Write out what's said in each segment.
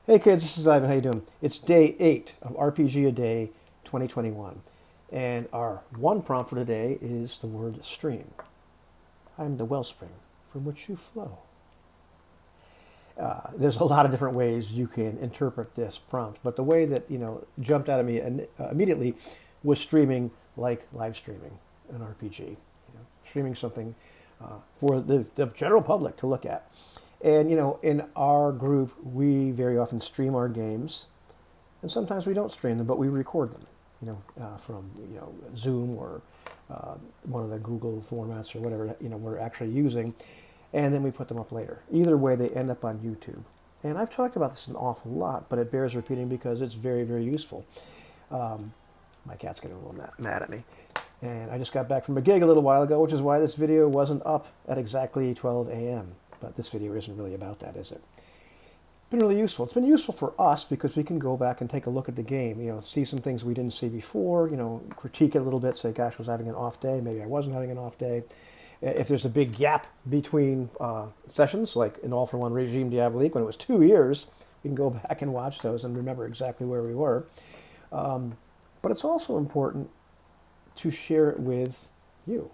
Hey kids, this is Ivan. How you doing? It's day 8 of RPG A Day 2021, and our one prompt for today is the word stream. I'm the wellspring from which you flow. There's a lot of different ways you can interpret this prompt, but the way that jumped out at me immediately was streaming, like live streaming an RPG. Streaming something for the general public to look at. And in our group, we very often stream our games, and sometimes we don't stream them, but we record them. From Zoom or one of the Google formats or whatever we're actually using, and then we put them up later. Either way, they end up on YouTube. And I've talked about this an awful lot, but it bears repeating because it's very, very useful. My cat's getting a little mad at me. And I just got back from a gig a little while ago, which is why this video wasn't up at exactly 12 a.m. But this video isn't really about that, is it? It's been really useful. It's been useful for us because we can go back and take a look at the game, see some things we didn't see before, critique it a little bit, say, gosh, was I having an off day? Maybe I wasn't having an off day. If there's a big gap between sessions, like in All for One Regime Diabolique, when it was 2 years, we can go back and watch those and remember exactly where we were. But it's also important to share it with you.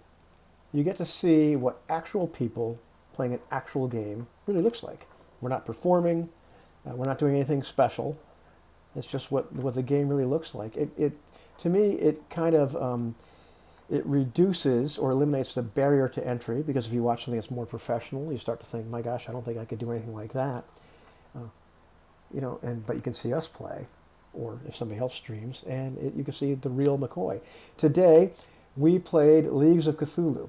You get to see what actual people playing an actual game really looks like. We're not performing. We're not doing anything special. It's just what the game really looks like. To me, it kind of it reduces or eliminates the barrier to entry, because if you watch something that's more professional, you start to think, my gosh, I don't think I could do anything like that. But you can see us play, or if somebody else streams, and you can see the real McCoy. Today, we played Leagues of Cthulhu.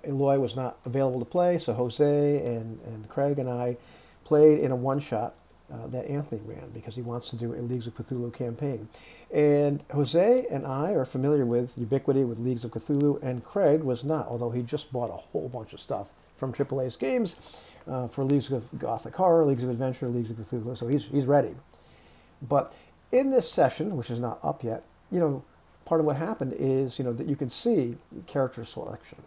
Eloy was not available to play, so Jose and Craig and I played in a one-shot that Anthony ran because he wants to do a Leagues of Cthulhu campaign. And Jose and I are familiar with Ubiquity, with Leagues of Cthulhu, and Craig was not, although he just bought a whole bunch of stuff from AAA's games for Leagues of Gothic Horror, Leagues of Adventure, Leagues of Cthulhu, so he's ready. But in this session, which is not up yet, part of what happened is, that you can see character selection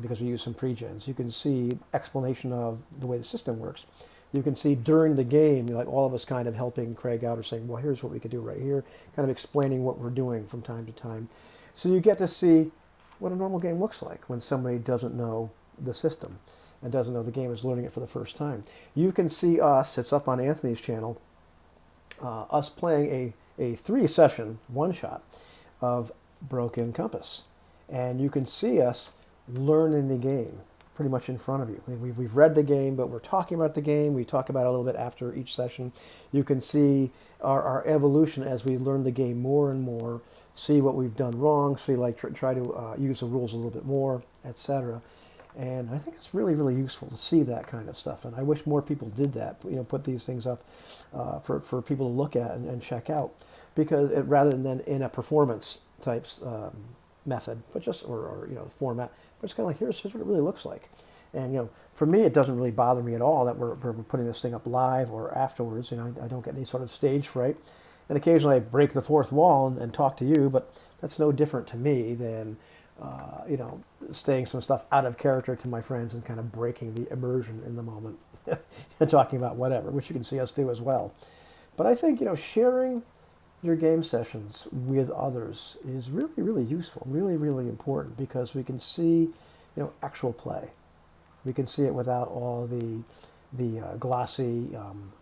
because we use some pre-gens. You can see explanation of the way the system works. You can see during the game, like all of us kind of helping Craig out or saying, well, here's what we could do right here, kind of explaining what we're doing from time to time. So you get to see what a normal game looks like when somebody doesn't know the system and doesn't know the game, is learning it for the first time. You can see us, it's up on Anthony's channel, us playing a 3-session one-shot of Broken Compass. And you can see us learning the game pretty much in front of you. We've read the game, but we're talking about the game. We talk about it a little bit after each session. You can see our evolution as we learn the game more and more, see what we've done wrong, see try to use the rules a little bit more, etc. And I think it's really, really useful to see that kind of stuff. And I wish more people did that, put these things up for people to look at and check out, because rather than in a performance types method, but just, or format, but it's kind of like, here's what it really looks like. And, for me, it doesn't really bother me at all that we're putting this thing up live or afterwards. I don't get any sort of stage fright. And occasionally I break the fourth wall and talk to you, but that's no different to me than, staying some stuff out of character to my friends and kind of breaking the immersion in the moment and talking about whatever, which you can see us do as well. But I think, sharing your game sessions with others is really, really useful, really, really important, because we can see, actual play. We can see it without all the glossy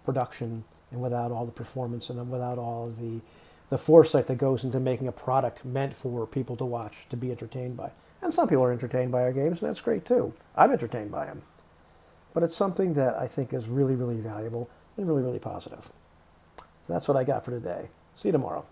production, and without all the performance, and without all the foresight that goes into making a product meant for people to watch, to be entertained by. And some people are entertained by our games, and that's great too. I'm entertained by them. But it's something that I think is really, really valuable and really, really positive. So that's what I got for today. See you tomorrow.